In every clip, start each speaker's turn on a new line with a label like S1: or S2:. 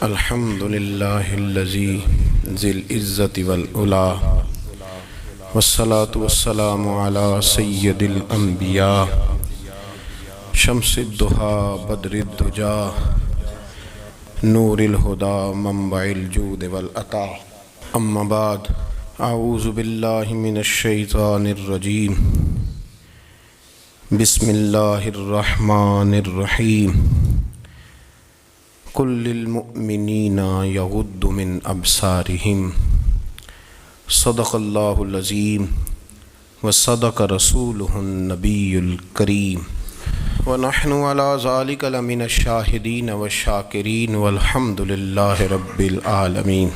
S1: الحمد للہ الذی ذی العزت والعلا والصلاة والسلام علی سید الانبیاء شمس الضحیٰ بدر الدجا نور الہدی منبع الجود والعطا اما بعد اعوذ باللہ من الشیطان الرجیم بسم اللہ الرحمن الرحیم قل للمؤمنین یغضوا من ابصارہم صدق اللہ العظیم وصدق رسولہ النبی الکریم ونحن علی ذلک لمن الشاہدین والشاکرین والحمد للہ رب العالمین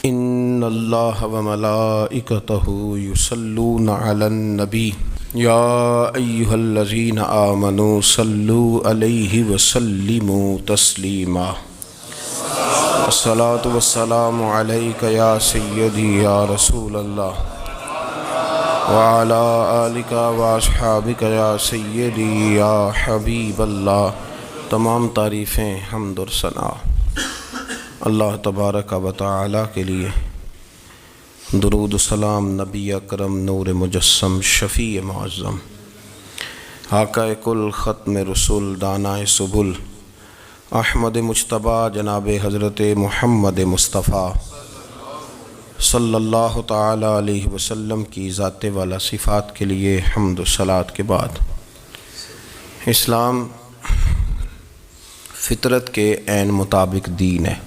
S1: ان اللہ وملائکتہ یصلون علی النبی یا ایہا الذین آمنوا صلوا علیہ وسلموا تسلیما الصلاة والسلام علیک یا سیدی یا رسول اللہ وعلی آلک واصحابک یا سیدی یا حبیب اللہ۔ تمام تعریفیں حمد و ثنا اللہ تبارک و تعالی کے لیے، درود و سلام نبی اکرم نور مجسم شفیع معظم آقا کل ختم رسول دانائے سبل احمد مجتبیٰ جناب حضرت محمد مصطفیٰ صلی اللہ تعالی علیہ وسلم کی ذات والا صفات کے لیے حمد و صلوات کے بعد، اسلام فطرت کے عین مطابق دین ہے۔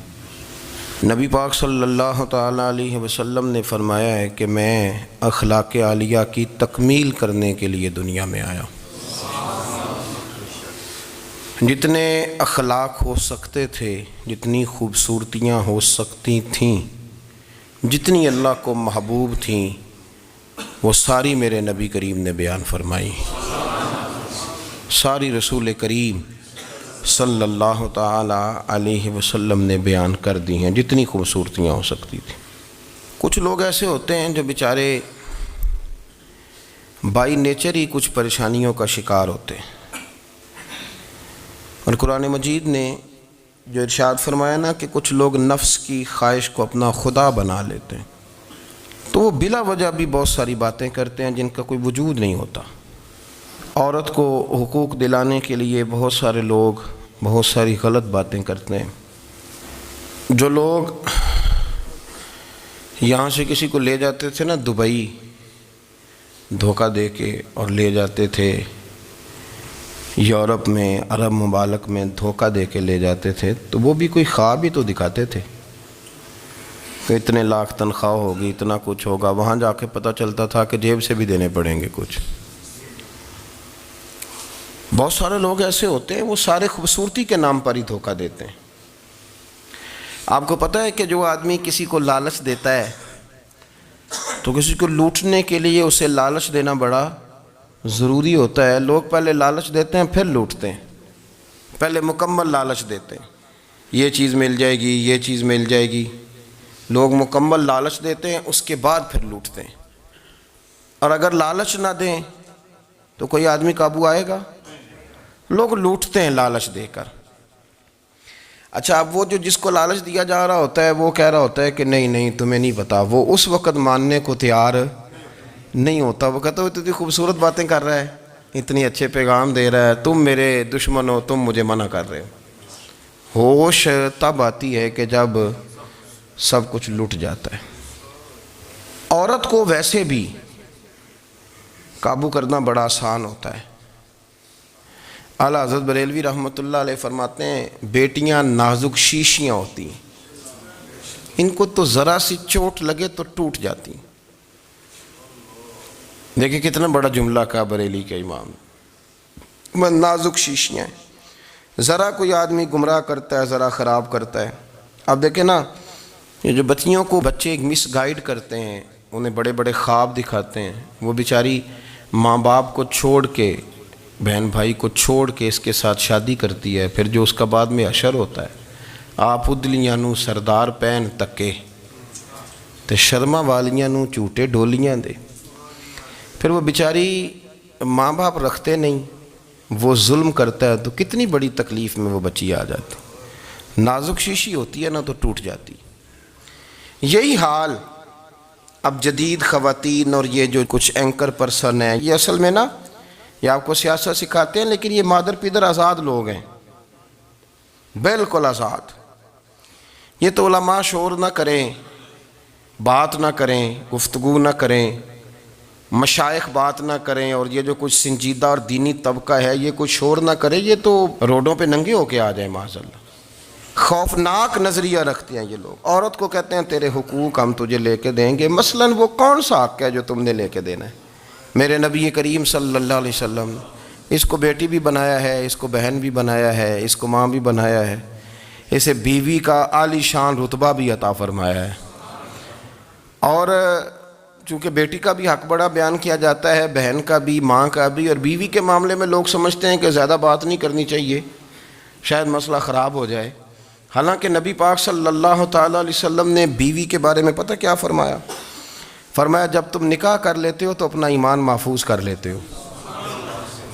S1: نبی پاک صلی اللہ تعالیٰ علیہ وسلم نے فرمایا ہے کہ میں اخلاق عالیہ کی تکمیل کرنے کے لیے دنیا میں آیا۔ جتنے اخلاق ہو سکتے تھے، جتنی خوبصورتیاں ہو سکتی تھیں، جتنی اللہ کو محبوب تھیں، وہ ساری میرے نبی کریم نے بیان فرمائی، ساری رسول کریم صلی اللہ تعالیٰ علیہ وسلم نے بیان کر دی ہیں، جتنی خوبصورتیاں ہو سکتی تھیں۔ کچھ لوگ ایسے ہوتے ہیں جو بیچارے بائی نیچر ہی کچھ پریشانیوں کا شکار ہوتے ہیں، اور قرآن مجید نے جو ارشاد فرمایا نا کہ کچھ لوگ نفس کی خواہش کو اپنا خدا بنا لیتے ہیں، تو وہ بلا وجہ بھی بہت ساری باتیں کرتے ہیں جن کا کوئی وجود نہیں ہوتا۔ عورت کو حقوق دلانے کے لیے بہت سارے لوگ بہت ساری غلط باتیں کرتے ہیں۔ جو لوگ یہاں سے کسی کو لے جاتے تھے نا دبئی، دھوکہ دے کے اور لے جاتے تھے یورپ میں، عرب ممالک میں دھوکہ دے کے لے جاتے تھے، تو وہ بھی کوئی خواب ہی تو دکھاتے تھے کہ اتنے لاکھ تنخواہ ہوگی، اتنا کچھ ہوگا۔ وہاں جا کے پتہ چلتا تھا کہ جیب سے بھی دینے پڑیں گے کچھ۔ بہت سارے لوگ ایسے ہوتے ہیں، وہ سارے خوبصورتی کے نام پر ہی دھوکہ دیتے ہیں۔ آپ کو پتہ ہے کہ جو آدمی کسی کو لالچ دیتا ہے تو کسی کو لوٹنے کے لیے اسے لالچ دینا بڑا ضروری ہوتا ہے۔ لوگ پہلے لالچ دیتے ہیں پھر لوٹتے ہیں، پہلے مکمل لالچ دیتے ہیں، یہ چیز مل جائے گی، یہ چیز مل جائے گی۔ لوگ مکمل لالچ دیتے ہیں، اس کے بعد پھر لوٹتے ہیں۔ اور اگر لالچ نہ دیں تو کوئی آدمی قابو آئے گا؟ لوگ لوٹتے ہیں لالچ دے کر۔ اچھا، اب وہ جو جس کو لالچ دیا جا رہا ہوتا ہے وہ کہہ رہا ہوتا ہے کہ نہیں نہیں تمہیں نہیں پتا، وہ اس وقت ماننے کو تیار نہیں ہوتا۔ وہ کہتا ہے اتنی خوبصورت باتیں کر رہا ہے، اتنی اچھے پیغام دے رہا ہے، تم میرے دشمن ہو، تم مجھے منع کر رہے ہو۔ ہوش تب آتی ہے کہ جب سب کچھ لٹ جاتا ہے۔ عورت کو ویسے بھی قابو کرنا بڑا آسان ہوتا ہے۔ اعلیٰ حضرت بریلوی رحمۃ اللہ علیہ فرماتے ہیں بیٹیاں نازک شیشیاں ہوتی ہیں، ان کو تو ذرا سی چوٹ لگے تو ٹوٹ جاتی ہیں۔ دیکھیں کتنا بڑا جملہ کہا بریلی کے امام، نازک شیشیاں ہیں۔ ذرا کوئی آدمی گمراہ کرتا ہے، ذرا خراب کرتا ہے۔ اب دیکھیں نا، یہ جو بچیوں کو بچے مس گائیڈ کرتے ہیں، انہیں بڑے بڑے خواب دکھاتے ہیں، وہ بیچاری ماں باپ کو چھوڑ کے، بہن بھائی کو چھوڑ کے اس کے ساتھ شادی کرتی ہے، پھر جو اس کا بعد میں حشر ہوتا ہے، آپ ادلیاں نو سردار پہن تکے تے شرما والیاں نو جھوٹے ڈولیاں دے۔ پھر وہ بیچاری ماں باپ رکھتے نہیں، وہ ظلم کرتا ہے تو کتنی بڑی تکلیف میں وہ بچی آ جاتی۔ نازک شیشی ہوتی ہے نا تو ٹوٹ جاتی. یہی حال اب جدید خواتین اور یہ جو کچھ اینکر پرسن ہیں، یہ اصل میں نا یہ آپ کو سیاست سکھاتے ہیں، لیکن یہ مادر پیدر آزاد لوگ ہیں، بالکل آزاد. یہ تو علماء شور نہ کریں، بات نہ کریں، گفتگو نہ کریں، مشائخ بات نہ کریں، اور یہ جو کچھ سنجیدہ اور دینی طبقہ ہے یہ کچھ شور نہ کرے، یہ تو روڈوں پہ ننگے ہو کے آ جائیں معاذ اللہ. خوفناک نظریہ رکھتے ہیں یہ لوگ. عورت کو کہتے ہیں تیرے حقوق ہم تجھے لے کے دیں گے. مثلاً وہ کون سا حق ہے جو تم نے لے کے دینا ہے؟ میرے نبی کریم صلی اللہ علیہ وسلم نے اس کو بیٹی بھی بنایا ہے، اس کو بہن بھی بنایا ہے، اس کو ماں بھی بنایا ہے، اسے بیوی کا عالی شان رتبہ بھی عطا فرمایا ہے. اور چونکہ بیٹی کا بھی حق بڑا بیان کیا جاتا ہے، بہن کا بھی، ماں کا بھی. اور بیوی کے معاملے میں لوگ سمجھتے ہیں کہ زیادہ بات نہیں کرنی چاہیے، شاید مسئلہ خراب ہو جائے. حالانکہ نبی پاک صلی اللہ تعالیٰ علیہ وسلم نے بیوی کے بارے میں پتہ کیا فرمایا؟ فرمایا جب تم نکاح کر لیتے ہو تو اپنا ایمان محفوظ کر لیتے ہو.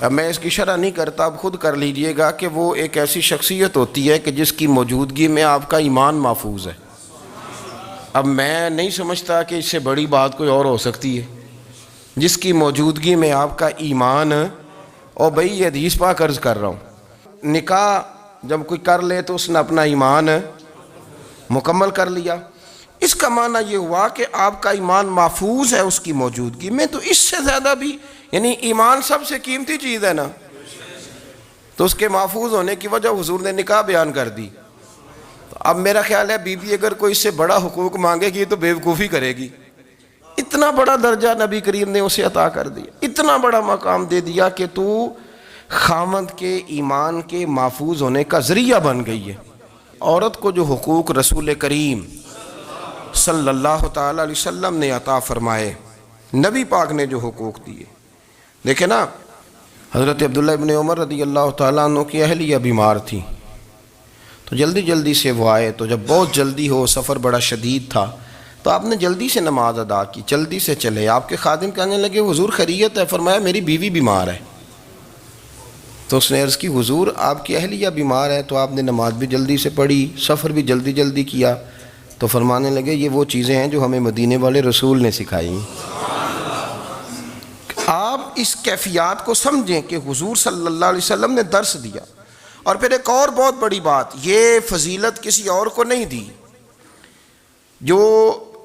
S1: اب میں اس کی شرح نہیں کرتا، اب خود کر لیجئے گا کہ وہ ایک ایسی شخصیت ہوتی ہے کہ جس کی موجودگی میں آپ کا ایمان محفوظ ہے. اب میں نہیں سمجھتا کہ اس سے بڑی بات کوئی اور ہو سکتی ہے، جس کی موجودگی میں آپ کا ایمان. اور بھئی یہ حدیث پاک عرض کر رہا ہوں، نکاح جب کوئی کر لے تو اس نے اپنا ایمان مکمل کر لیا. اس کا معنی یہ ہوا کہ آپ کا ایمان محفوظ ہے اس کی موجودگی میں. تو اس سے زیادہ بھی، یعنی ایمان سب سے قیمتی چیز ہے نا، تو اس کے محفوظ ہونے کی وجہ حضور نے نکاح بیان کر دی. اب میرا خیال ہے بی بی اگر کوئی اس سے بڑا حقوق مانگے گی تو بیوقوفی کرے گی. اتنا بڑا درجہ نبی کریم نے اسے عطا کر دیا، اتنا بڑا مقام دے دیا کہ تو خاوند کے ایمان کے محفوظ ہونے کا ذریعہ بن گئی ہے. عورت کو جو حقوق رسول کریم صلی اللہ تعالیٰ علیہ وسلم نے عطا فرمائے، نبی پاک نے جو حقوق دیے، دیکھیں نا، حضرت عبداللہ ابن عمر رضی اللہ تعالیٰ عنہ کی اہلیہ بیمار تھی تو جلدی سے وہ آئے. تو جب بہت جلدی ہو، سفر بڑا شدید تھا، تو آپ نے جلدی سے نماز ادا کی، جلدی سے چلے. آپ کے خادم کہنے لگے حضور خیریت ہے؟ فرمایا میری بیوی بیمار ہے. تو اس نے عرض کی حضور آپ کی اہلیہ بیمار ہے. تو آپ نے نماز بھی جلدی سے پڑھی، سفر بھی جلدی کیا. تو فرمانے لگے یہ وہ چیزیں ہیں جو ہمیں مدینے والے رسول نے سکھائی. آپ اس کیفیات کو سمجھیں کہ حضور صلی اللہ علیہ وسلم نے درس دیا. اور پھر ایک اور بہت بڑی بات، یہ فضیلت کسی اور کو نہیں دی. جو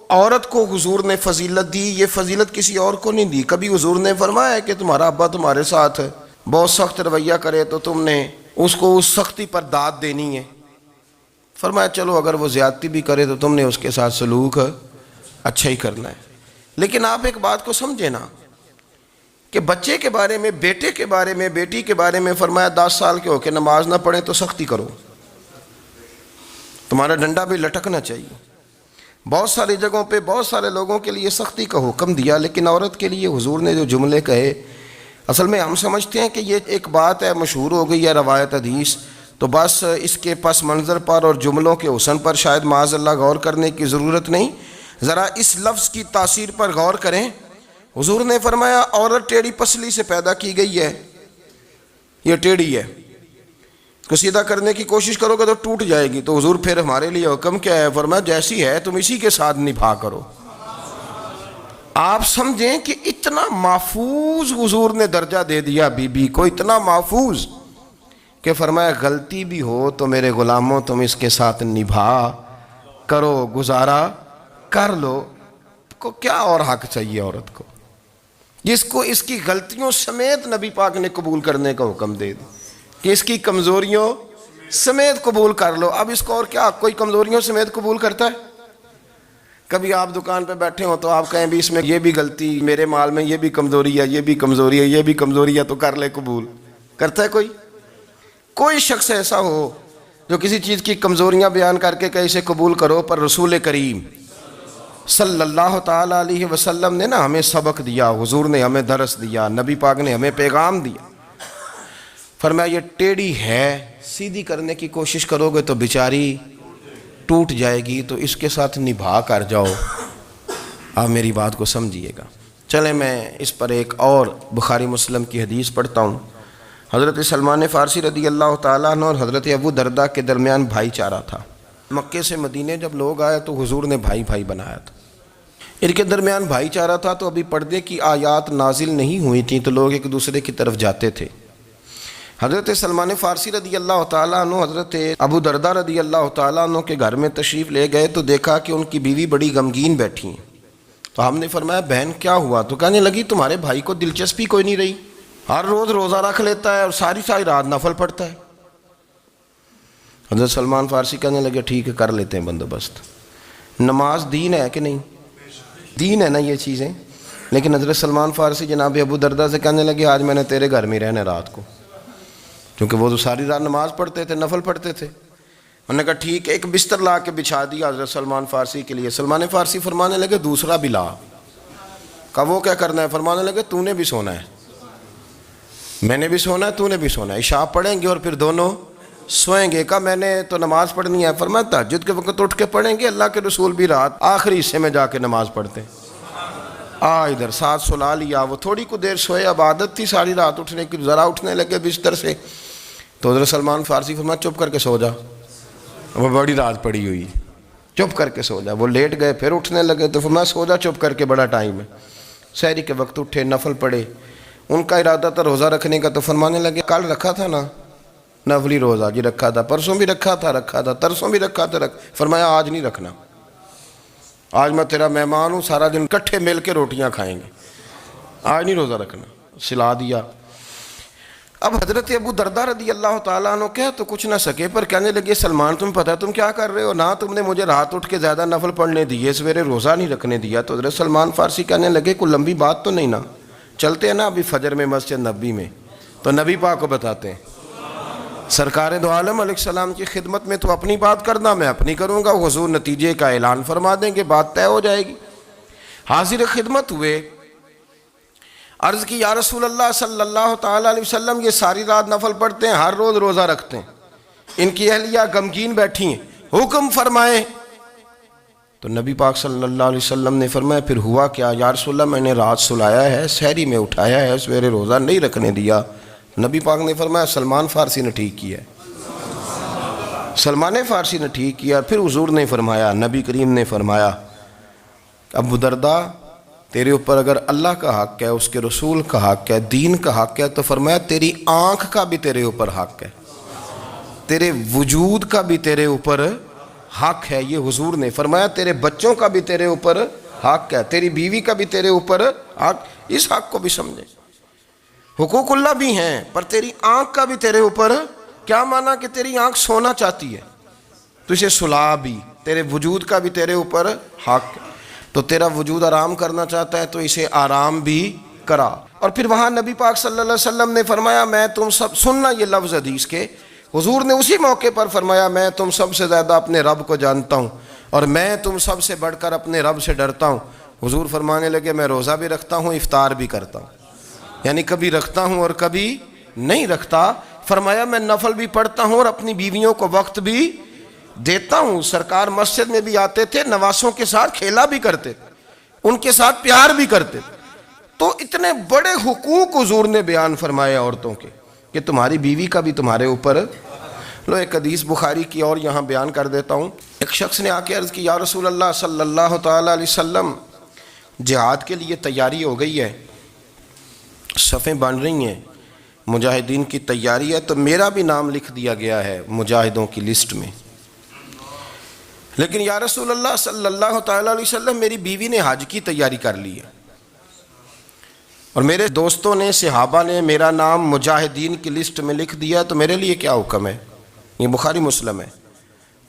S1: عورت کو حضور نے فضیلت دی، یہ فضیلت کسی اور کو نہیں دی. کبھی حضور نے فرمایا کہ تمہارا ابا تمہارے ساتھ بہت سخت رویہ کرے تو تم نے اس کو اس سختی پر داد دینی ہے. فرمایا چلو اگر وہ زیادتی بھی کرے تو تم نے اس کے ساتھ سلوک اچھا ہی کرنا ہے. لیکن آپ ایک بات کو سمجھے نا کہ بچے کے بارے میں، بیٹے کے بارے میں، بیٹی کے بارے میں فرمایا 10 سال کے ہو کے نماز نہ پڑھیں تو سختی کرو، تمہارا ڈنڈا بھی لٹکنا چاہیے. بہت ساری جگہوں پہ بہت سارے لوگوں کے لیے سختی کا حکم دیا، لیکن عورت کے لیے حضور نے جو جملے کہے، اصل میں ہم سمجھتے ہیں کہ یہ ایک بات ہے، مشہور ہو گئی ہے روایت حدیث، تو بس اس کے پس منظر پر اور جملوں کے حسن پر شاید معاذ اللہ غور کرنے کی ضرورت نہیں. ذرا اس لفظ کی تاثیر پر غور کریں. حضور نے فرمایا عورت ٹیڑھی پسلی سے پیدا کی گئی ہے، یہ ٹیڑھی ہے، اس کو سیدھا کرنے کی کوشش کرو گے تو ٹوٹ جائے گی. تو حضور پھر ہمارے لیے حکم کیا ہے؟ فرمایا جیسی ہے تم اسی کے ساتھ نبھا کرو. آپ سمجھیں کہ اتنا محفوظ حضور نے درجہ دے دیا بی بی کو، اتنا محفوظ کہ فرمایا غلطی بھی ہو تو میرے غلاموں تم اس کے ساتھ نبھا کرو، گزارا کر لو. کو کیا اور حق چاہیے عورت کو جس کو اس کی غلطیوں سمیت نبی پاک نے قبول کرنے کا حکم دے دی کہ اس کی کمزوریوں سمیت قبول کر لو. اب اس کو اور کیا کوئی کمزوریوں سمیت قبول کرتا ہے؟ کبھی آپ دکان پہ بیٹھے ہو تو آپ کہیں بھی اس میں یہ بھی غلطی، میرے مال میں یہ بھی کمزوری ہے، یہ بھی کمزوری ہے، یہ بھی کمزوری ہے، تو کر لے قبول. کرتا ہے کوئی؟ کوئی شخص ایسا ہو جو کسی چیز کی کمزوریاں بیان کر کے کہ اسے قبول کرو؟ پر رسول کریم صلی اللہ تعالیٰ علیہ وسلم نے نا ہمیں سبق دیا، حضور نے ہمیں درس دیا، نبی پاک نے ہمیں پیغام دیا. فرمایا یہ ٹیڑھی ہے، سیدھی کرنے کی کوشش کرو گے تو بیچاری ٹوٹ جائے گی، تو اس کے ساتھ نبھا کر جاؤ. آپ میری بات کو سمجھیے گا. چلیں میں اس پر ایک اور بخاری مسلم کی حدیث پڑھتا ہوں. حضرت سلمان فارسی رضی اللہ تعالیٰ عنہ اور حضرت ابو دردہ کے درمیان بھائی چارہ تھا۔ مکے سے مدینے جب لوگ آئے تو حضور نے بھائی بھائی بنایا تھا، ان کے درمیان بھائی چارہ تھا، تو ابھی پردے کی آیات نازل نہیں ہوئی تھیں تو لوگ ایک دوسرے کی طرف جاتے تھے۔ حضرت سلمان فارسی رضی اللہ تعالیٰ عنہ حضرت ابو دردہ رضی اللہ تعالیٰ عنہ کے گھر میں تشریف لے گئے تو دیکھا کہ ان کی بیوی بڑی غمگین بیٹھی ہیں۔ تو ہم نے فرمایا بہن کیا ہوا؟ تو کہنے لگی تمہارے بھائی کو دلچسپی کوئی نہیں رہی، ہر روز روزہ رکھ لیتا ہے اور ساری رات نفل پڑھتا ہے۔ حضرت سلمان فارسی کہنے لگے ٹھیک ہے کر لیتے ہیں بندوبست۔ نماز دین ہے کہ نہیں؟ دین ہے نا یہ چیزیں۔ لیکن حضرت سلمان فارسی جناب ابو دردہ سے کہنے لگے آج میں نے تیرے گھر میں رہنا رات کو، کیونکہ وہ تو ساری رات نماز پڑھتے تھے، نفل پڑھتے تھے۔ انہوں نے کہا ٹھیک ہے، ایک بستر لا کے بچھا دیا حضرت سلمان فارسی کے لیے۔ سلمان فارسی فرمانے لگے دوسرا بھی لا۔ کہا وہ کیا کرنا ہے؟ فرمانے لگے تو نے بھی سونا ہے، میں نے بھی سونا ہے، تو نے بھی سونا ہے، عشاء پڑھیں گے اور پھر دونوں سوئیں گے۔ کہا میں نے تو نماز پڑھنی ہے۔ فرمایا تہجد کے وقت اٹھ کے پڑھیں گے، اللہ کے رسول بھی رات آخری حصے میں جا کے نماز پڑھتے ہیں۔ ادھر ساتھ سلا لیا، وہ تھوڑی کو دیر سوئے، اب عادت تھی ساری رات اٹھنے کی، ذرا اٹھنے لگے بستر سے تو حضرت سلمان فارسی فرمایا چپ کر کے سو جا، وہ بڑی رات پڑی ہوئی، چپ کر کے سو جا۔ وہ لیٹ گئے، پھر اٹھنے لگے تو فرمایا سو جا چپ کر کے، بڑا ٹائم ہے۔ سحری کے وقت اٹھے، نفل پڑھے، ان کا ارادہ تھا روزہ رکھنے کا، تو فرمانے لگے کل رکھا تھا نا نفلی روزہ؟ جی رکھا تھا۔ پرسوں بھی رکھا تھا، ترسوں بھی رکھا تھا۔ فرمایا آج نہیں رکھنا، آج میں تیرا مہمان ہوں، سارا دن کٹھے مل کے روٹیاں کھائیں گے، آج نہیں روزہ رکھنا، سلا دیا۔ اب حضرت ابو دردہ رضی اللہ تعالیٰ عنہ کہہ تو کچھ نہ سکے، پر کہنے لگے سلمان تم پتہ تم کیا کر رہے ہو، نہ تم نے مجھے رات اٹھ کے زیادہ نفل پڑھنے دیے، سویرے روزہ نہیں رکھنے دیا۔ تو حضرت سلمان فارسی کہنے لگے کوئی لمبی بات تو نہیں نا، چلتے ہیں نا ابھی فجر میں مسجد نبی میں، تو نبی پاک کو بتاتے ہیں سرکار دو عالم علیہ السلام کی خدمت میں تو اپنی بات کرنا، میں اپنی کروں گا، حضور نتیجے کا اعلان فرما دیں گے، بات طے ہو جائے گی۔ حاضر خدمت ہوئے، عرض کی یا رسول اللہ صلی اللہ تعالیٰ علیہ وسلم یہ ساری رات نفل پڑھتے ہیں، ہر روز روزہ رکھتے ہیں، ان کی اہلیہ غمگین بیٹھی ہیں، حکم فرمائیں۔ تو نبی پاک صلی اللہ علیہ وسلم نے فرمایا پھر ہوا کیا؟ یا رسول اللہ میں نے رات سلایا ہے، سحری میں اٹھایا ہے، سویرے روزہ نہیں رکھنے دیا۔ نبی پاک نے فرمایا سلمان فارسی نے ٹھیک کیا ہے، سلمان فارسی نے ٹھیک کیا۔ پھر حضور نے فرمایا، نبی کریم نے فرمایا ابو دردہ تیرے اوپر اگر اللہ کا حق ہے، اس کے رسول کا حق ہے، دین کا حق ہے، تو فرمایا تیری آنکھ کا بھی تیرے اوپر حق ہے، تیرے وجود کا بھی تیرے اوپر حق ہے۔ یہ حضور نے فرمایا تیرے بچوں کا بھی تیرے اوپر حق ہے، تیری بیوی کا بھی تیرے اوپر حق۔ اس حق کو بھی سمجھے، حقوق اللہ بھی ہیں، پر تیری آنکھ کا بھی تیرے اوپر کیا مانا کہ تیری آنکھ سونا چاہتی ہے تو اسے سلا بھی، تیرے وجود کا بھی تیرے اوپر حق، تو تیرا وجود آرام کرنا چاہتا ہے تو اسے آرام بھی کرا۔ اور پھر وہاں نبی پاک صلی اللہ علیہ وسلم نے فرمایا میں تم سب، سننا یہ لفظ حدیث کے، حضور نے اسی موقع پر فرمایا میں تم سب سے زیادہ اپنے رب کو جانتا ہوں اور میں تم سب سے بڑھ کر اپنے رب سے ڈرتا ہوں۔ حضور فرمانے لگے میں روزہ بھی رکھتا ہوں، افطار بھی کرتا ہوں، یعنی کبھی رکھتا ہوں اور کبھی نہیں رکھتا۔ فرمایا میں نفل بھی پڑھتا ہوں اور اپنی بیویوں کو وقت بھی دیتا ہوں۔ سرکار مسجد میں بھی آتے تھے، نواسوں کے ساتھ کھیلا بھی کرتے تھے، ان کے ساتھ پیار بھی کرتے تھے۔ تو اتنے بڑے حقوق حضور نے بیان فرمائے عورتوں کے کہ تمہاری بیوی کا بھی تمہارے اوپر۔ لو ایک حدیث بخاری کی اور یہاں بیان کر دیتا ہوں۔ ایک شخص نے آ کے عرض کی یا رسول اللہ صلی اللہ تعالیٰ علیہ وسلم جہاد کے لیے تیاری ہو گئی ہے، صفیں بن رہی ہیں، مجاہدین کی تیاری ہے، تو میرا بھی نام لکھ دیا گیا ہے مجاہدوں کی لسٹ میں، لیکن یا رسول اللہ صلی اللہ تعالیٰ علیہ وسلم میری بیوی نے حج کی تیاری کر لی ہے اور میرے دوستوں نے، صحابہ نے میرا نام مجاہدین کی لسٹ میں لکھ دیا، تو میرے لیے کیا حکم ہے؟ یہ بخاری مسلم ہے۔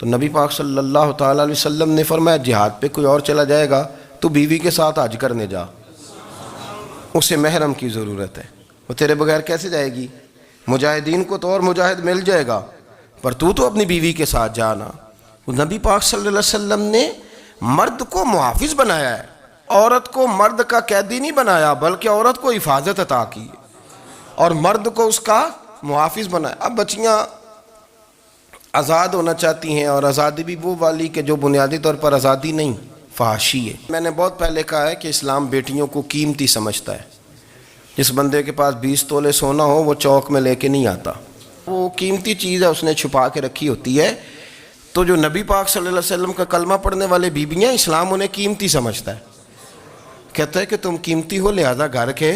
S1: تو نبی پاک صلی اللہ تعالیٰ علیہ وسلم نے فرمایا جہاد پہ کوئی اور چلا جائے گا تو بیوی کے ساتھ حج کرنے جا، اسے محرم کی ضرورت ہے، وہ تیرے بغیر کیسے جائے گی؟ مجاہدین کو تو اور مجاہد مل جائے گا، پر تو اپنی بیوی کے ساتھ جانا۔ نبی پاک صلی اللہ علیہ وسلم نے مرد کو محافظ بنایا ہے، عورت کو مرد کا قیدی نہیں بنایا، بلکہ عورت کو حفاظت عطا کی اور مرد کو اس کا محافظ بنایا۔ اب بچیاں آزاد ہونا چاہتی ہیں، اور آزادی بھی وہ والی کہ جو بنیادی طور پر آزادی نہیں، فحاشی ہے۔ میں نے بہت پہلے کہا ہے کہ اسلام بیٹیوں کو قیمتی سمجھتا ہے، جس بندے کے پاس 20 تولے سونا ہو وہ چوک میں لے کے نہیں آتا، وہ قیمتی چیز ہے، اس نے چھپا کے رکھی ہوتی ہے۔ تو جو نبی پاک صلی اللہ علیہ وسلم کا کلمہ پڑھنے والے بیویاں، اسلام انہیں قیمتی سمجھتا ہے، کہتا ہے کہ تم قیمتی ہو لہذا گھر کے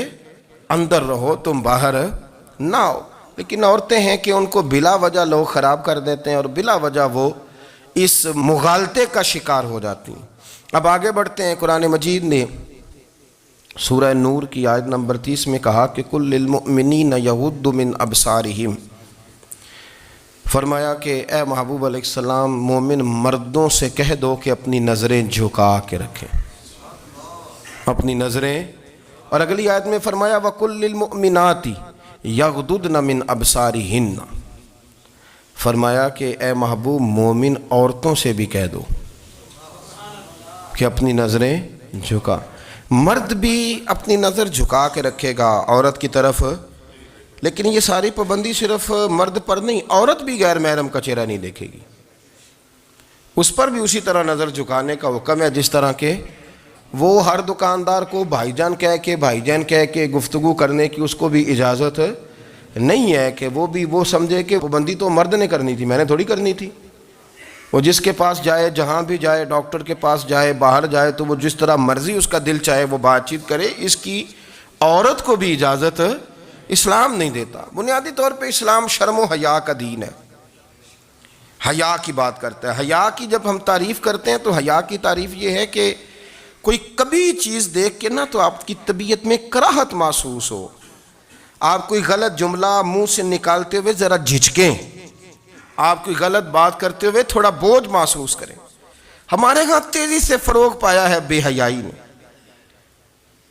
S1: اندر رہو، تم باہر نہ ہو۔ لیکن عورتیں ہیں کہ ان کو بلا وجہ لوگ خراب کر دیتے ہیں اور بلا وجہ وہ اس مغالطے کا شکار ہو جاتی ہیں۔ اب آگے بڑھتے ہیں۔ قرآن مجید نے سورہ نور کی آیت نمبر 30 میں کہا کہ کل للمؤمنین یغضوا من ابصارہم، فرمایا کہ اے محبوب علیہ السلام مومن مردوں سے کہہ دو کہ اپنی نظریں جھکا کے رکھیں، اپنی نظریں۔ اور اگلی آیت میں فرمایا وَقُلْ لِلْمُؤْمِنَاتِ یغضضن من ابصارہن، فرمایا کہ اے محبوب مومن عورتوں سے بھی کہہ دو کہ اپنی نظریں جھکا۔ مرد بھی اپنی نظر جھکا کے رکھے گا عورت کی طرف، لیکن یہ ساری پابندی صرف مرد پر نہیں، عورت بھی غیر محرم کا چہرہ نہیں دیکھے گی، اس پر بھی اسی طرح نظر جھکانے کا حکم ہے جس طرح کہ وہ ہر دکاندار کو بھائی جان کہہ کے گفتگو کرنے کی اس کو بھی اجازت نہیں ہے کہ وہ بھی وہ سمجھے کہ پابندی تو مرد نے کرنی تھی، میں نے تھوڑی کرنی تھی۔ وہ جس کے پاس جائے، جہاں بھی جائے، ڈاکٹر کے پاس جائے، باہر جائے، تو وہ جس طرح مرضی اس کا دل چاہے وہ بات چیت کرے، اس کی عورت کو بھی اجازت اسلام نہیں دیتا۔ بنیادی طور پہ اسلام شرم و حیا کا دین ہے، حیا کی بات کرتا ہے۔ حیا کی جب ہم تعریف کرتے ہیں تو حیا کی تعریف یہ ہے کہ کوئی کبھی چیز دیکھ کے نہ تو آپ کی طبیعت میں کراہت محسوس ہو، آپ کوئی غلط جملہ منہ سے نکالتے ہوئے ذرا جھجکیں، آپ کوئی غلط بات کرتے ہوئے تھوڑا بوجھ محسوس کریں۔ ہمارے ہاں تیزی سے فروغ پایا ہے بے حیائی نے،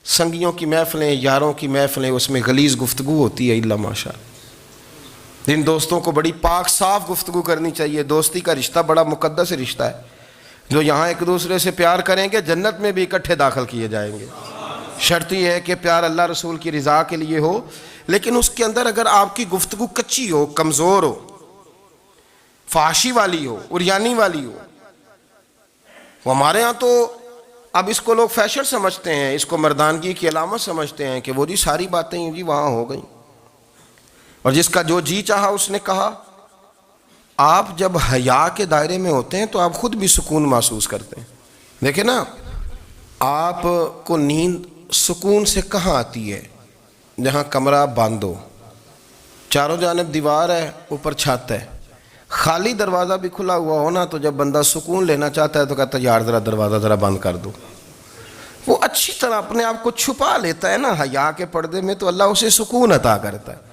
S1: سنگیوں کی محفلیں، یاروں کی محفلیں، اس میں غلیظ گفتگو ہوتی ہے، الا ماشاء اللہ۔ جن دوستوں کو بڑی پاک صاف گفتگو کرنی چاہیے، دوستی کا رشتہ بڑا مقدس رشتہ ہے، جو یہاں ایک دوسرے سے پیار کریں گے جنت میں بھی اکٹھے داخل کیے جائیں گے۔ شرط یہ ہے کہ پیار اللہ رسول کی رضا کے لیے ہو، لیکن اس کے اندر اگر آپ کی گفتگو کچی ہو، کمزور ہو، فحاشی والی ہو، عریانی والی ہو، وہ ہمارے ہاں تو اب اس کو لوگ فیشن سمجھتے ہیں، اس کو مردانگی کی علامت سمجھتے ہیں کہ وہ جی ساری باتیں جی وہاں ہو گئیں، اور جس کا جو جی چاہا اس نے کہا۔ آپ جب حیا کے دائرے میں ہوتے ہیں تو آپ خود بھی سکون محسوس کرتے ہیں۔ دیکھیں نا، آپ کو نیند سکون سے کہاں آتی ہے؟ جہاں کمرہ بند ہو، چاروں جانب دیوار ہے، اوپر چھت ہے، خالی دروازہ بھی کھلا ہوا ہونا تو جب بندہ سکون لینا چاہتا ہے تو کہتا ہے یار ذرا دروازہ ذرا بند کر دو۔ وہ اچھی طرح اپنے آپ کو چھپا لیتا ہے نا حیا کے پردے میں، تو اللہ اسے سکون عطا کرتا ہے۔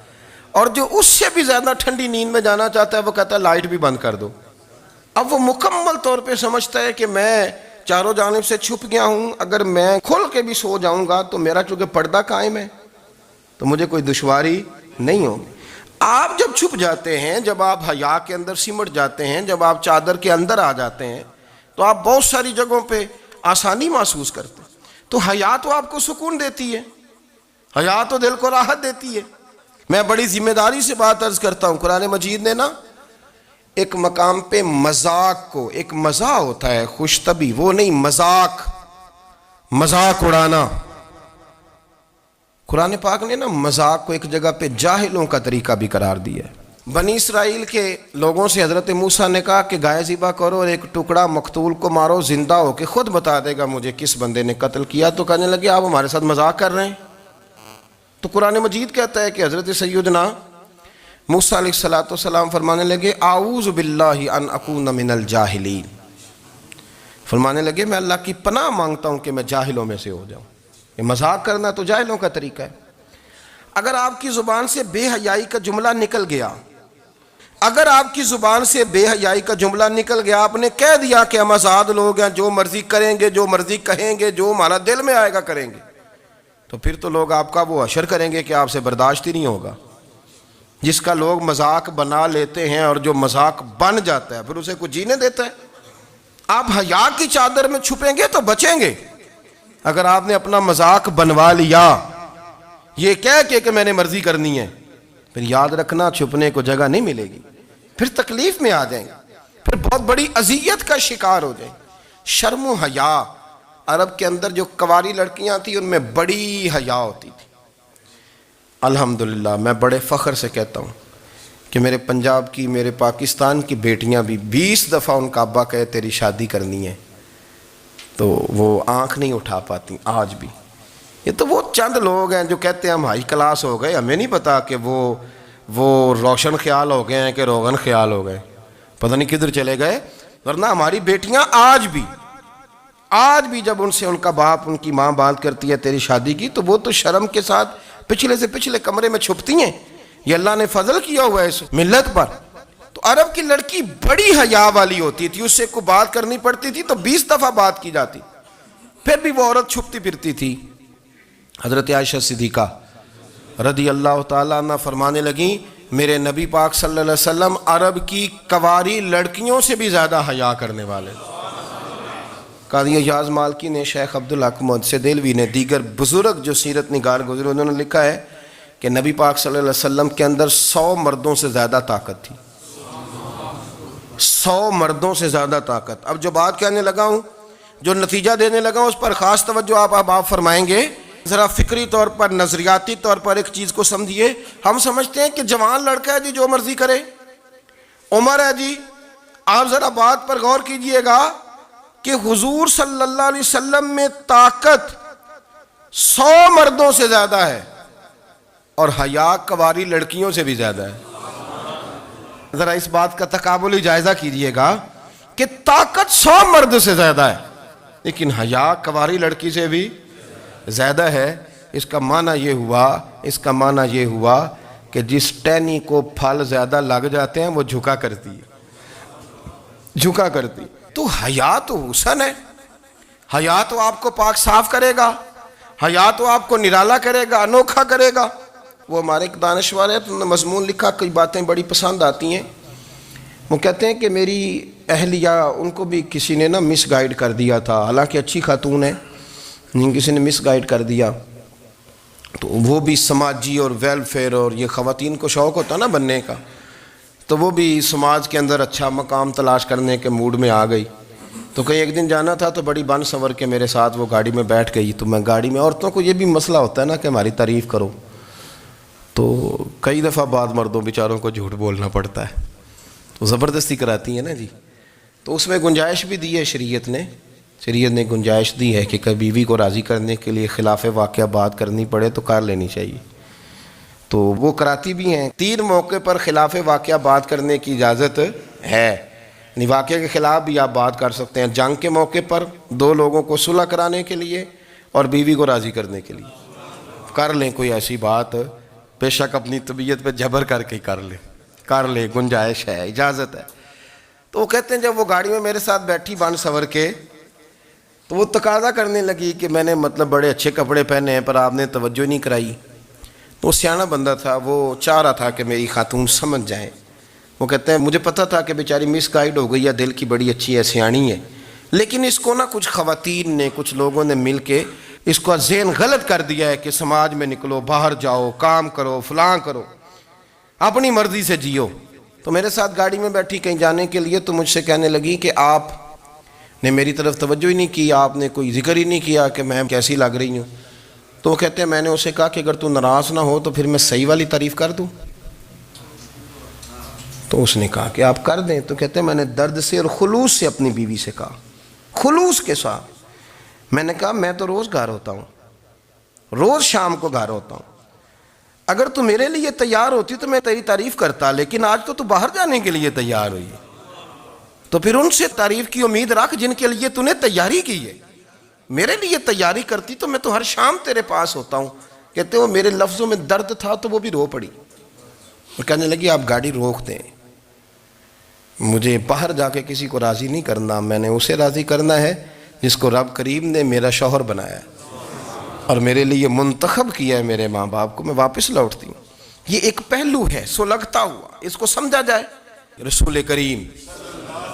S1: اور جو اس سے بھی زیادہ ٹھنڈی نیند میں جانا چاہتا ہے وہ کہتا ہے لائٹ بھی بند کر دو۔ اب وہ مکمل طور پہ سمجھتا ہے کہ میں چاروں جانب سے چھپ گیا ہوں، اگر میں کھل کے بھی سو جاؤں گا تو میرا چونکہ پردہ قائم ہے تو مجھے کوئی دشواری نہیں ہوگی۔ آپ جب چھپ جاتے ہیں، جب آپ حیا کے اندر سمٹ جاتے ہیں، جب آپ چادر کے اندر آ جاتے ہیں تو آپ بہت ساری جگہوں پہ آسانی محسوس کرتے ہیں۔ تو حیا تو آپ کو سکون دیتی ہے، حیا تو دل کو راحت دیتی ہے۔ میں بڑی ذمہ داری سے بات عرض کرتا ہوں، قرآن مجید نے نا ایک مقام پہ مذاق کو، ایک مزاح ہوتا ہے خوش طبی، وہ نہیں، مذاق اڑانا، قرآن پاک نے نا مذاق کو ایک جگہ پہ جاہلوں کا طریقہ بھی قرار دیا ہے۔ بنی اسرائیل کے لوگوں سے حضرت موسیٰ نے کہا کہ گائے ذبح کرو اور ایک ٹکڑا مقتول کو مارو، زندہ ہو کے خود بتا دے گا مجھے کس بندے نے قتل کیا۔ تو کہنے لگے آپ ہمارے ساتھ مذاق کر رہے ہیں۔ تو قرآن مجید کہتا ہے کہ حضرت سیدنا موسیٰ علیہ السلام فرمانے لگے اعوذ باللہ ان اکون من الجاہلین، فرمانے لگے میں اللہ کی پناہ مانگتا ہوں کہ میں جاہلوں میں سے ہو جاؤں۔ یہ مذاق کرنا تو جاہلوں کا طریقہ ہے۔ اگر آپ کی زبان سے بے حیائی کا جملہ نکل گیا، اگر آپ کی زبان سے بے حیائی کا جملہ نکل گیا، آپ نے کہہ دیا کہ ہم آزاد لوگ ہیں، جو مرضی کریں گے، جو مرضی کہیں گے، جو ہمارا دل میں آئے گا کریں گے، تو پھر تو لوگ آپ کا وہ حشر کریں گے کہ آپ سے برداشت ہی نہیں ہوگا۔ جس کا لوگ مذاق بنا لیتے ہیں اور جو مذاق بن جاتا ہے پھر اسے کوئی جینے دیتا ہے؟ آپ حیا کی چادر میں چھپیں گے تو بچیں گے۔ اگر آپ نے اپنا مذاق بنوا لیا یہ کہہ کے کہ میں نے مرضی کرنی ہے، پھر یاد رکھنا چھپنے کو جگہ نہیں ملے گی، پھر تکلیف میں آ جائیں گے، پھر بہت بڑی اذیت کا شکار ہو جائیں۔ شرم و حیا، عرب کے اندر جو کنواری لڑکیاں تھیں ان میں بڑی حیا ہوتی تھی، الحمدللہ میں بڑے فخر سے کہتا ہوں کہ میرے پنجاب کی، میرے پاکستان کی بیٹیاں بھی 20 دفعہ ان کا ابا کہے تیری شادی کرنی ہے تو وہ آنکھ نہیں اٹھا پاتی آج بھی۔ یہ تو وہ چند لوگ ہیں جو کہتے ہیں ہم ہائی کلاس ہو گئے، ہمیں نہیں پتا کہ وہ روشن خیال ہو گئے ہیں کہ روغن خیال ہو گئے، پتہ نہیں کدھر چلے گئے۔ ورنہ ہماری بیٹیاں آج بھی جب ان سے ان کا باپ، ان کی ماں بات کرتی ہے تیری شادی کی، تو وہ تو شرم کے ساتھ پچھلے سے پچھلے کمرے میں چھپتی ہیں۔ یہ اللہ نے فضل کیا ہوا ہے اس ملت پر۔ تو عرب کی لڑکی بڑی حیا والی ہوتی تھی، اس سے کوئی بات کرنی پڑتی تھی تو 20 دفعہ بات کی جاتی، پھر بھی وہ عورت چھپتی پھرتی تھی۔ حضرت عائشہ صدیقہ رضی اللہ تعالیٰ عنہ فرمانے لگیں میرے نبی پاک صلی اللہ علیہ وسلم عرب کی کواری لڑکیوں سے بھی زیادہ حیا کرنے والے۔ قاضی اعجاز مالکی نے، شیخ عبدالحق محدث دہلوی نے، دیگر بزرگ جو سیرت نگار گزرے انہوں نے لکھا ہے کہ نبی پاک صلی اللہ علیہ وسلم کے اندر 100 مردوں سے زیادہ طاقت تھی، 100 مردوں سے زیادہ طاقت۔ اب جو بات کہنے لگا ہوں، جو نتیجہ دینے لگا ہوں، اس پر خاص توجہ آپ فرمائیں گے۔ ذرا فکری طور پر، نظریاتی طور پر ایک چیز کو سمجھیے۔ ہم سمجھتے ہیں کہ جوان لڑکا ہے جی جو مرضی کرے، عمر ہے جی۔ آپ ذرا بات پر غور کیجئے گا کہ حضور صلی اللہ علیہ وسلم میں طاقت 100 مردوں سے زیادہ ہے اور حیا کواری لڑکیوں سے بھی زیادہ ہے۔ ذرا اس بات کا تقابلی جائزہ کیجئے گا کہ طاقت 100 مرد سے زیادہ ہے لیکن حیا کواری لڑکی سے بھی زیادہ ہے۔ اس کا معنی یہ ہوا کہ جس ٹہنی کو پھل زیادہ لگ جاتے ہیں وہ جھکا کرتی۔ تو حیا تو حسن ہے، حیا تو آپ کو پاک صاف کرے گا، حیا تو آپ کو نرالا کرے گا، انوکھا کرے گا۔ وہ ہمارے ایک دانشور ہے، انہوں نے مضمون لکھا، کئی باتیں بڑی پسند آتی ہیں۔ وہ کہتے ہیں کہ میری اہلیہ، ان کو بھی کسی نے مس گائیڈ کر دیا تھا، حالانکہ اچھی خاتون ہے، کسی نے مس گائیڈ کر دیا۔ تو وہ بھی سماجی اور ویلفیئر، اور یہ خواتین کو شوق ہوتا نا بننے کا، تو وہ بھی سماج کے اندر اچھا مقام تلاش کرنے کے موڈ میں آ گئی۔ تو کہیں ایک دن جانا تھا تو بڑی بن سنور کے میرے ساتھ وہ گاڑی میں بیٹھ گئی۔ تو میں گاڑی میں، عورتوں کو یہ بھی مسئلہ ہوتا ہے نا کہ ہماری تعریف کرو، تو کئی دفعہ بعض مردوں بیچاروں کو جھوٹ بولنا پڑتا ہے، تو زبردستی کراتی ہیں نا جی۔ تو اس میں گنجائش بھی دی ہے شریعت نے گنجائش دی ہے کہ کبھی بیوی کو راضی کرنے کے لیے خلاف واقعہ بات کرنی پڑے تو کر لینی چاہیے، تو وہ کراتی بھی ہیں۔ 3 موقع پر خلاف واقعہ بات کرنے کی اجازت ہے، یعنی واقعہ کے خلاف بھی آپ بات کر سکتے ہیں۔ جنگ کے موقع پر 2 لوگوں کو صلح کرانے کے لیے اور بیوی کو راضی کرنے کے لیے کر لیں کوئی ایسی بات، بے شک اپنی طبیعت پہ جبر کر کے کر لیں، گنجائش ہے، اجازت ہے۔ تو وہ کہتے ہیں جب وہ گاڑی میں میرے ساتھ بیٹھی بن سنور کے، تو وہ تقاضا کرنے لگی کہ میں نے بڑے اچھے کپڑے پہنے ہیں پر آپ نے توجہ نہیں کرائی۔ تو وہ سیانا بندہ تھا، وہ چاہ رہا تھا کہ میری خاتون سمجھ جائیں۔ وہ کہتے ہیں مجھے پتہ تھا کہ بیچاری مس گائیڈ ہو گئی ہے، دل کی بڑی اچھی ہے، سیانی ہے، لیکن اس کو کچھ خواتین نے، کچھ لوگوں نے مل کے اس کو ذہن غلط کر دیا ہے کہ سماج میں نکلو، باہر جاؤ، کام کرو، فلاں کرو، اپنی مرضی سے جیو۔ تو میرے ساتھ گاڑی میں بیٹھی کہیں جانے کے لیے، تو مجھ سے کہنے لگی کہ آپ نے میری طرف توجہ ہی نہیں کی، آپ نے کوئی ذکر ہی نہیں کیا کہ میں کیسی لگ رہی ہوں۔ تو وہ کہتے ہیں میں نے اسے کہا کہ اگر تو ناراض نہ ہو تو پھر میں صحیح والی تعریف کر دوں۔ تو اس نے کہا کہ آپ کر دیں۔ تو کہتے ہیں میں نے درد سے اور خلوص سے اپنی بیوی سے کہا، خلوص کے ساتھ میں نے کہا میں تو روز گھر ہوتا ہوں، روز شام کو گھر ہوتا ہوں، اگر تو میرے لیے تیار ہوتی تو میں تیری تعریف کرتا، لیکن آج تو باہر جانے کے لیے تیار ہوئی، تو پھر ان سے تعریف کی امید رکھ جن کے لیے تو نے تیاری کی ہے۔ میرے لیے تیاری کرتی تو میں تو ہر شام تیرے پاس ہوتا ہوں۔ کہتے وہ میرے لفظوں میں درد تھا تو وہ بھی رو پڑی، اور کہنے لگی آپ گاڑی روک دیں، مجھے باہر جا کے کسی کو راضی نہیں کرنا، میں نے اسے راضی کرنا ہے جس کو رب کریم نے میرا شوہر بنایا ہے اور میرے لیے منتخب کیا ہے میرے ماں باپ کو، میں واپس لوٹتی ہوں۔ یہ ایک پہلو ہے سلگتا ہوا، اس کو سمجھا جائے۔ رسول کریم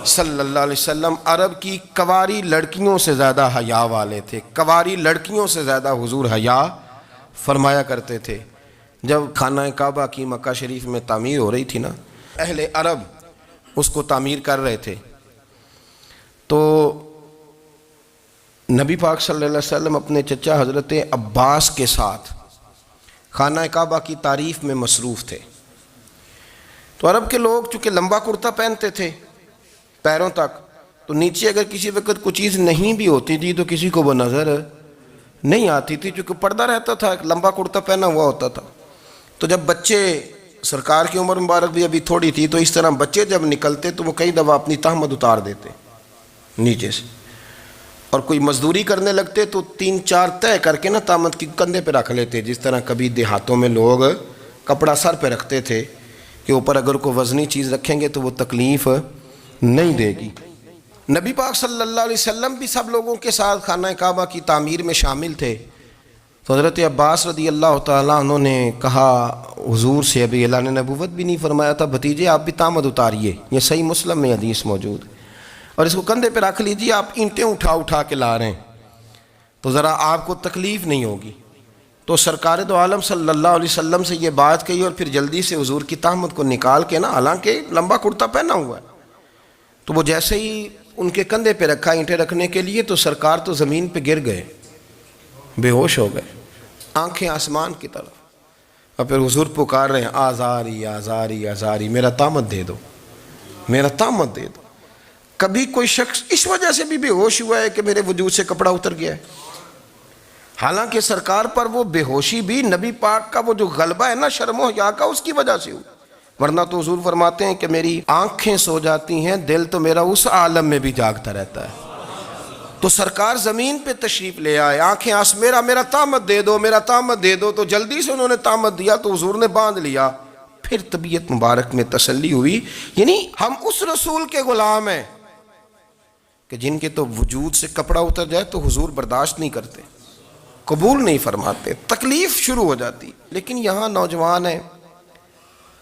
S1: صلی اللہ علیہ وسلم عرب کی کواری لڑکیوں سے زیادہ حیا والے تھے، کواری لڑکیوں سے زیادہ حضور حیا فرمایا کرتے تھے۔ جب خانہ کعبہ کی مکہ شریف میں تعمیر ہو رہی تھی نا، اہل عرب اس کو تعمیر کر رہے تھے، تو نبی پاک صلی اللہ علیہ وسلم اپنے چچا حضرت عباس کے ساتھ خانہ کعبہ کی تعریف میں مصروف تھے۔ تو عرب کے لوگ چونکہ لمبا کرتا پہنتے تھے پیروں تک، تو نیچے اگر کسی وقت کوئی چیز نہیں بھی ہوتی تھی تو کسی کو وہ نظر نہیں آتی تھی، چونکہ پردہ رہتا تھا، ایک لمبا کرتا پہنا ہوا ہوتا تھا۔ تو جب بچے، سرکار کی عمر مبارک بھی ابھی تھوڑی تھی، تو اس طرح بچے جب نکلتے تو وہ کئی دفعہ اپنی تہمت اتار دیتے نیچے سے، اور کوئی مزدوری کرنے لگتے تو 3-4 طے کر کے نا تہمت کی کندھے پہ رکھ لیتے، جس طرح کبھی دیہاتوں میں لوگ کپڑا سر پہ رکھتے تھے کہ اوپر اگر کوئی وزنی چیز رکھیں گے تو وہ تکلیف نہیں دے گی۔ نبی پاک صلی اللہ علیہ وسلم بھی سب لوگوں کے ساتھ خانہ کعبہ کی تعمیر میں شامل تھے۔ تو حضرت عباس رضی اللہ تعالیٰ عنہ نے کہا حضور سے، ابھی اعلان نبوت بھی نہیں فرمایا تھا، بھتیجے آپ بھی تہمت اتاریے، یہ صحیح مسلم میں حدیث موجود ہے، اور اس کو کندھے پہ رکھ لیجیے، آپ اینٹیں اٹھا اٹھا کے لا رہے ہیں تو ذرا آپ کو تکلیف نہیں ہوگی۔ تو سرکار دو عالم صلی اللہ علیہ وسلم سے یہ بات کہی، اور پھر جلدی سے حضور کی تہمت کو نکال کے نا، حالانکہ لمبا کرتا پہنا ہوا ہے، تو وہ جیسے ہی ان کے کندھے پہ رکھا اینٹیں رکھنے کے لیے، تو سرکار تو زمین پہ گر گئے، بے ہوش ہو گئے، آنکھیں آسمان کی طرف، اور پھر حضور پکار رہے ہیں آزاری آزاری آزاری، میرا تہمت دے دو، میرا تہمت دے دو۔ کبھی کوئی شخص اس وجہ سے بھی بے ہوش ہوا ہے کہ میرے وجود سے کپڑا اتر گیا ہے؟ حالانکہ سرکار پر وہ بے ہوشی بھی نبی پاک کا وہ جو غلبہ ہے نا شرم و حیا کا، اس کی وجہ سے ہوئی، ورنہ تو حضور فرماتے ہیں کہ میری آنکھیں سو جاتی ہیں، دل تو میرا اس عالم میں بھی جاگتا رہتا ہے۔ تو سرکار زمین پہ تشریف لے آئے، آنکھیں میرا تہمت دے دو، میرا تہمت دے دو، تو جلدی سے انہوں نے تہمت دیا تو حضور نے باندھ لیا، پھر طبیعت مبارک میں تسلی ہوئی۔ یعنی ہم اس رسول کے غلام ہیں کہ جن کے تو وجود سے کپڑا اتر جائے تو حضور برداشت نہیں کرتے، قبول نہیں فرماتے، تکلیف شروع ہو جاتی۔ لیکن یہاں نوجوان ہیں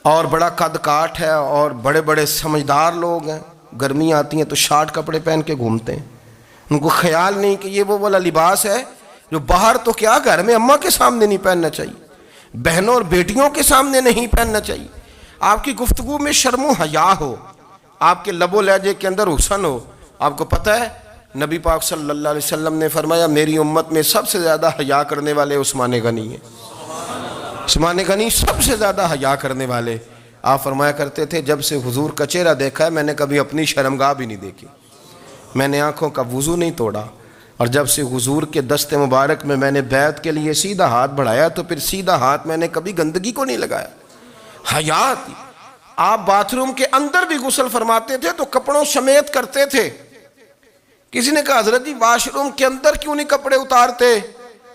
S1: اور بڑا قد کاٹ ہے اور بڑے بڑے سمجھدار لوگ ہیں، گرمی آتی ہیں تو شارٹ کپڑے پہن کے گھومتے ہیں، ان کو خیال نہیں کہ یہ وہ والا لباس ہے جو باہر تو کیا گھر میں اماں کے سامنے نہیں پہننا چاہیے، بہنوں اور بیٹیوں کے سامنے نہیں پہننا چاہیے۔ آپ کی گفتگو میں شرم و حیا ہو، آپ کے لب و لہجے کے اندر حسن ہو۔ آپ کو پتہ ہے نبی پاک صلی اللہ علیہ وسلم نے فرمایا میری امت میں سب سے زیادہ حیا کرنے والے عثمان غنی ہیں، عثمان غنی سب سے زیادہ حیا کرنے والے۔ آپ فرمایا کرتے تھے جب سے حضور کا چہرہ دیکھا ہے میں نے کبھی اپنی شرمگاہ بھی نہیں دیکھی، میں نے آنکھوں کا وضو نہیں توڑا، اور جب سے حضور کے دست مبارک میں نے بیعت کے لیے سیدھا ہاتھ بڑھایا تو پھر سیدھا ہاتھ میں نے کبھی گندگی کو نہیں لگایا۔ حیات، آپ باتھ روم کے اندر بھی غسل فرماتے تھے تو کپڑوں سمیت کرتے تھے۔ کسی نے کہا حضرت جی واش روم کے اندر کیوں نہیں کپڑے اتارتے؟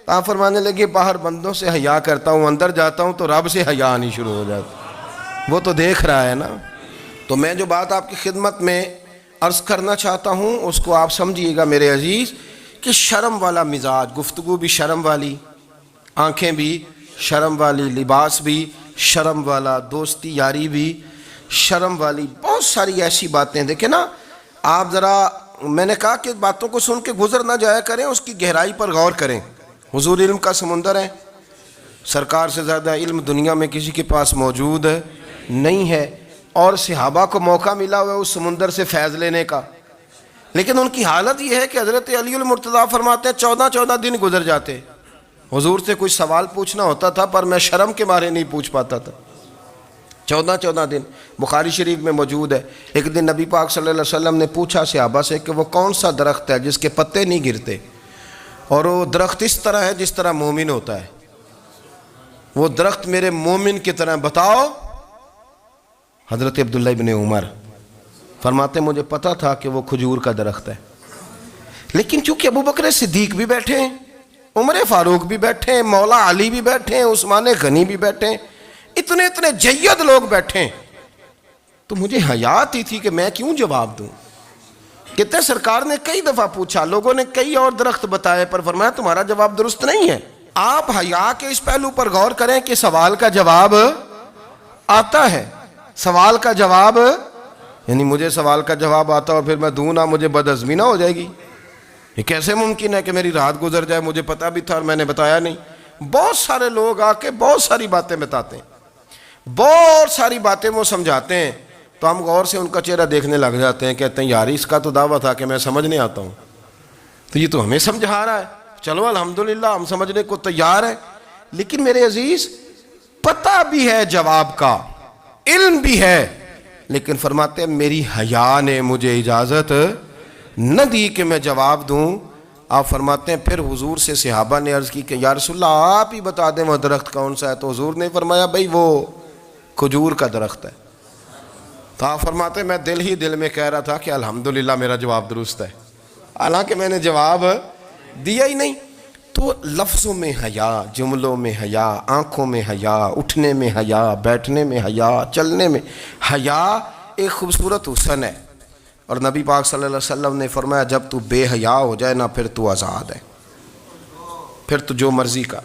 S1: آپ فرمانے لگے باہر بندوں سے حیا کرتا ہوں، اندر جاتا ہوں تو رب سے حیا نہیں شروع ہو جاتا، وہ تو دیکھ رہا ہے نا۔ تو میں جو بات آپ کی خدمت میں عرض کرنا چاہتا ہوں اس کو آپ سمجھیے گا میرے عزیز، کہ شرم والا مزاج، گفتگو بھی شرم والی، آنکھیں بھی شرم والی، لباس بھی شرم والا، دوستی یاری بھی شرم والی، بہت ساری ایسی باتیں۔ دیکھیں نا آپ ذرا، میں نے کہا کہ باتوں کو سن کے گزر نہ جایا کریں، اس کی گہرائی پر غور کریں۔ حضور علم کا سمندر ہے، سرکار سے زیادہ علم دنیا میں کسی کے پاس موجود نہیں ہے، اور صحابہ کو موقع ملا ہوا ہے اس سمندر سے فیض لینے کا، لیکن ان کی حالت یہ ہے کہ حضرت علی المرتضیٰ فرماتے ہیں 14 دن گزر جاتے، حضور سے کوئی سوال پوچھنا ہوتا تھا پر میں شرم کے مارے نہیں پوچھ پاتا تھا۔ 14 دن بخاری شریف میں موجود ہے۔ ایک دن نبی پاک صلی اللہ علیہ وسلم نے پوچھا صحابہ سے کہ وہ کون سا درخت ہے جس کے پتے نہیں گرتے، اور وہ درخت اس طرح ہے جس طرح مومن ہوتا ہے، وہ درخت میرے مومن کی طرح بتاؤ۔ حضرت عبداللہ ابن عمر فرماتے مجھے پتا تھا کہ وہ کھجور کا درخت ہے، لیکن چونکہ ابو بکر صدیق بھی بیٹھے ہیں، عمر فاروق بھی بیٹھے ہیں، مولا علی بھی بیٹھے ہیں، عثمان غنی بھی بیٹھے ہیں، اتنے جید لوگ بیٹھے ہیں، تو مجھے حیا آتی تھی کہ میں کیوں جواب دوں۔ کہتے ہیں سرکار نے کئی دفعہ پوچھا، لوگوں نے کئی اور درخت بتائے، پر فرمایا تمہارا جواب درست نہیں ہے۔ آپ حیا کے اس پہلو پر غور کریں کہ سوال کا جواب آتا ہے، سوال کا جواب، یعنی مجھے سوال کا جواب آتا اور پھر میں دوں نہ، مجھے بدعزمی نہ ہو جائے گی؟ یہ کیسے ممکن ہے کہ میری رات گزر جائے، مجھے پتا بھی تھا اور میں نے بتایا نہیں؟ بہت سارے لوگ آ کے بہت ساری باتیں بتاتے ہیں، بہت ساری باتیں وہ سمجھاتے ہیں، تو ہم غور سے ان کا چہرہ دیکھنے لگ جاتے ہیں، کہتے ہیں یار اس کا تو دعویٰ تھا کہ میں سمجھنے آتا ہوں، تو یہ تو ہمیں سمجھا رہا ہے، چلو الحمدللہ ہم سمجھنے کو تیار ہیں۔ لیکن میرے عزیز پتہ بھی ہے جواب کا، علم بھی ہے، لیکن فرماتے ہیں میری حیا نے مجھے اجازت نہ دی کہ میں جواب دوں۔ آپ فرماتے ہیں پھر حضور سے صحابہ نے عرض کی کہ یا رسول اللہ آپ ہی بتا دیں وہ درخت کون سا ہے، تو حضور نے فرمایا بھئی وہ کھجور کا درخت ہے۔ تو آپ فرماتے ہیں میں دل میں کہہ رہا تھا کہ الحمدللہ میرا جواب درست ہے، حالانکہ میں نے جواب دیا ہی نہیں۔ تو لفظوں میں حیا، جملوں میں حیا، آنکھوں میں حیا، اٹھنے میں حیا، بیٹھنے میں حیا، چلنے میں حیا ایک خوبصورت حسن ہے۔ اور نبی پاک صلی اللہ علیہ وسلم نے فرمایا جب تو بے حیا ہو جائے نا پھر تو آزاد ہے، پھر تو جو مرضی کا،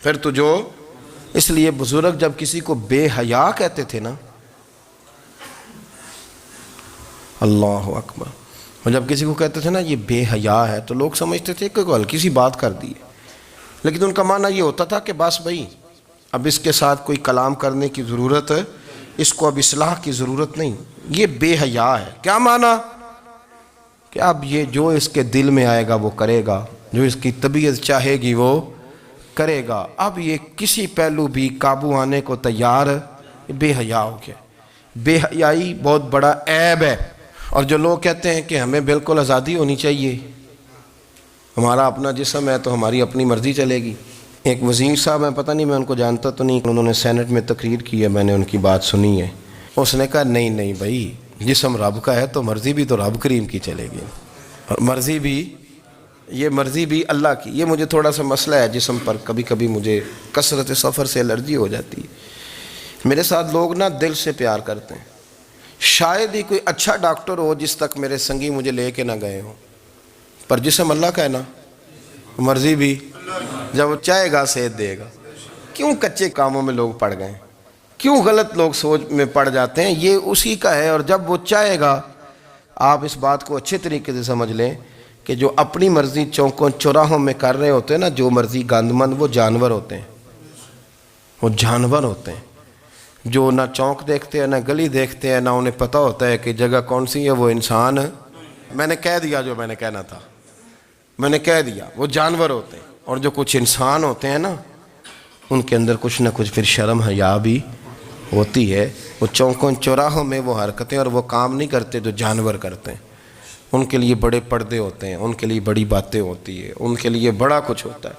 S1: پھر تو جو۔ اس لیے بزرگ جب کسی کو بے حیا کہتے تھے نا، اللہ اکبر، اور جب کسی کو کہتے تھے نا یہ بے حیا ہے تو لوگ سمجھتے تھے کہ کوئی ہلکی سی بات کر دی ہے، لیکن ان کا معنی یہ ہوتا تھا کہ بس بھائی اب اس کے ساتھ کوئی کلام کرنے کی ضرورت ہے، اس کو اب اصلاح کی ضرورت نہیں، یہ بے حیا ہے۔ کیا معنی؟ کہ اب یہ جو اس کے دل میں آئے گا وہ کرے گا، جو اس کی طبیعت چاہے گی وہ کرے گا، اب یہ کسی پہلو بھی قابو آنے کو تیار، بے حیا ہو گیا۔ بے حیائی بہت بڑا عیب ہے۔ اور جو لوگ کہتے ہیں کہ ہمیں بالکل آزادی ہونی چاہیے، ہمارا اپنا جسم ہے تو ہماری اپنی مرضی چلے گی۔ ایک وزیر صاحب ہیں، پتہ نہیں میں ان کو جانتا تو نہیں، انہوں نے سینٹ میں تقریر کی ہے، میں نے ان کی بات سنی ہے۔ اس نے کہا نہیں بھائی، جسم رب کا ہے تو مرضی بھی تو رب کریم کی چلے گی، اور مرضی بھی اللہ کی۔ یہ مجھے تھوڑا سا مسئلہ ہے جسم پر، کبھی کبھی مجھے کثرت سفر سے الرجی ہو جاتی ہے۔ میرے ساتھ لوگ نا دل سے پیار کرتے ہیں، شاید ہی کوئی اچھا ڈاکٹر ہو جس تک میرے سنگی مجھے لے کے نہ گئے ہوں، پر جسم اللہ کا ہے نا، مرضی بھی جب وہ چاہے گا صحت دے گا۔ کیوں کچے کاموں میں لوگ پڑ گئے، کیوں غلط لوگ سوچ میں پڑ جاتے ہیں، یہ اسی کا ہے۔ اور جب وہ چاہے گا، آپ اس بات کو اچھے طریقے سے سمجھ لیں کہ جو اپنی مرضی چوکوں چوراہوں میں کر رہے ہوتے ہیں نا، جو مرضی گاندمند، وہ جانور ہوتے ہیں، وہ جانور ہوتے ہیں جو نہ چونک دیکھتے ہیں، نہ گلی دیکھتے ہیں، نہ انہیں پتہ ہوتا ہے کہ جگہ کون سی ہے۔ وہ انسان، میں نے کہہ دیا جو میں نے کہنا تھا، میں نے کہہ دیا، وہ جانور ہوتے ہیں۔ اور جو کچھ انسان ہوتے ہیں نا، ان کے اندر کچھ نہ کچھ پھر شرم حیا بھی ہوتی ہے۔ وہ چوکوں چوراہوں میں وہ حرکتیں اور وہ کام نہیں کرتے جو جانور کرتے ہیں۔ ان کے لیے بڑے پردے ہوتے ہیں، ان کے لیے بڑی باتیں ہوتی ہے، ان کے لیے بڑا کچھ ہوتا ہے۔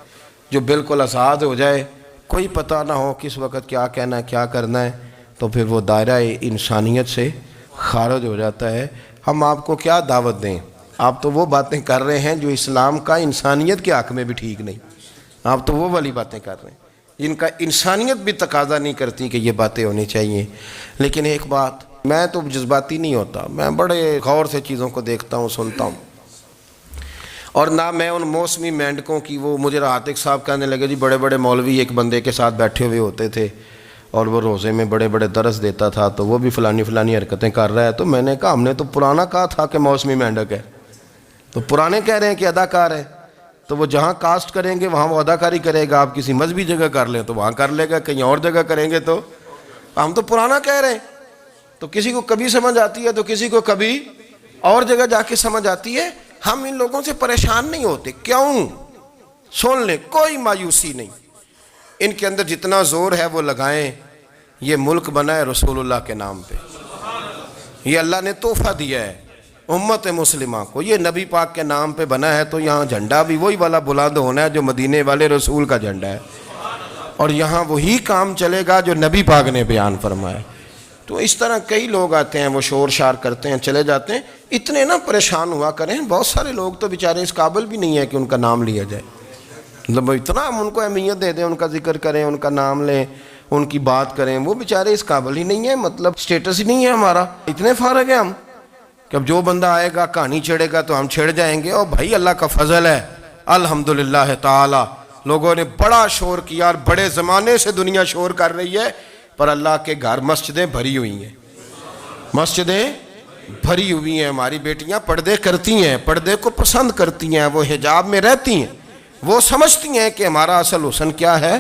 S1: جو بالکل آزاد ہو جائے، کوئی پتہ نہ ہو کس وقت کیا کہنا ہے، کیا کرنا ہے، تو پھر وہ دائرہ انسانیت سے خارج ہو جاتا ہے۔ ہم آپ کو کیا دعوت دیں؟ آپ تو وہ باتیں کر رہے ہیں جو اسلام کا انسانیت کے حق میں بھی ٹھیک نہیں، آپ تو وہ والی باتیں کر رہے ہیں جن کا انسانیت بھی تقاضا نہیں کرتی کہ یہ باتیں ہونی چاہیے۔ لیکن ایک بات، میں تو جذباتی نہیں ہوتا، میں بڑے غور سے چیزوں کو دیکھتا ہوں، سنتا ہوں، اور نہ میں ان موسمی مینڈکوں کی۔ وہ مجھے راتق صاحب کہنے لگے جی بڑے بڑے مولوی ایک بندے کے ساتھ بیٹھے ہوئے ہوتے تھے اور وہ روزے میں بڑے بڑے درس دیتا تھا، تو وہ بھی فلانی حرکتیں کر رہا ہے۔ تو میں نے کہا ہم نے تو پرانا کہا تھا کہ موسمی مینڈک ہے، تو پرانے کہہ رہے ہیں کہ اداکار ہے، تو وہ جہاں کاسٹ کریں گے وہاں وہ اداکاری کرے گا۔ آپ کسی مذہبی جگہ کر لیں تو وہاں کر لے گا، کہیں اور جگہ کریں گے تو ہم تو پرانا کہہ رہے ہیں۔ تو کسی کو کبھی سمجھ آتی ہے تو کسی کو کبھی اور جگہ جا کے سمجھ آتی ہے۔ ہم ان لوگوں سے پریشان نہیں ہوتے، کیوں؟ سن لیں، کوئی مایوسی نہیں، ان کے اندر جتنا زور ہے وہ لگائیں۔ یہ ملک بنا ہے رسول اللہ کے نام پہ، یہ اللہ نے تحفہ دیا ہے امت مسلمہ کو، یہ نبی پاک کے نام پہ بنا ہے، تو یہاں جھنڈا بھی وہی والا بلند ہونا ہے جو مدینے والے رسول کا جھنڈا ہے، اور یہاں وہی کام چلے گا جو نبی پاک نے بیان فرمایا۔ تو اس طرح کئی لوگ آتے ہیں، وہ شور شار کرتے ہیں، چلے جاتے ہیں۔ اتنے نہ پریشان ہوا کریں، بہت سارے لوگ تو بیچارے اس قابل بھی نہیں ہے کہ ان کا نام لیا جائے، مطلب اتنا ہم ان کو اہمیت دے دیں، ان کا ذکر کریں، ان کا نام لیں، ان کی بات کریں، وہ بیچارے اس قابل ہی نہیں ہے، مطلب سٹیٹس ہی نہیں ہے ہمارا، اتنے فارغ ہیں ہم کہ اب جو بندہ آئے گا کہانی چھیڑے گا تو ہم چھیڑ جائیں گے۔ اور بھائی اللہ کا فضل ہے الحمدللہ تعالی، لوگوں نے بڑا شور کیا، اور بڑے زمانے سے دنیا شور کر رہی ہے، پر اللہ کے گھر مسجدیں بھری ہوئی ہیں، مسجدیں بھری ہوئی ہیں۔ ہماری بیٹیاں پردے کرتی ہیں، پردے کو پسند کرتی ہیں، وہ حجاب میں رہتی ہیں، وہ سمجھتی ہیں کہ ہمارا اصل حسن کیا ہے۔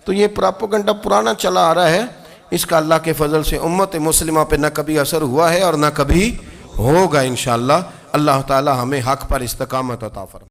S1: تو یہ پراپوگنڈا پرانا چلا آ رہا ہے، اس کا اللہ کے فضل سے امت مسلمہ پہ نہ کبھی اثر ہوا ہے اور نہ کبھی ہوگا انشاءاللہ۔ اللہ تعالی ہمیں حق پر استقامت عطا فرمائے۔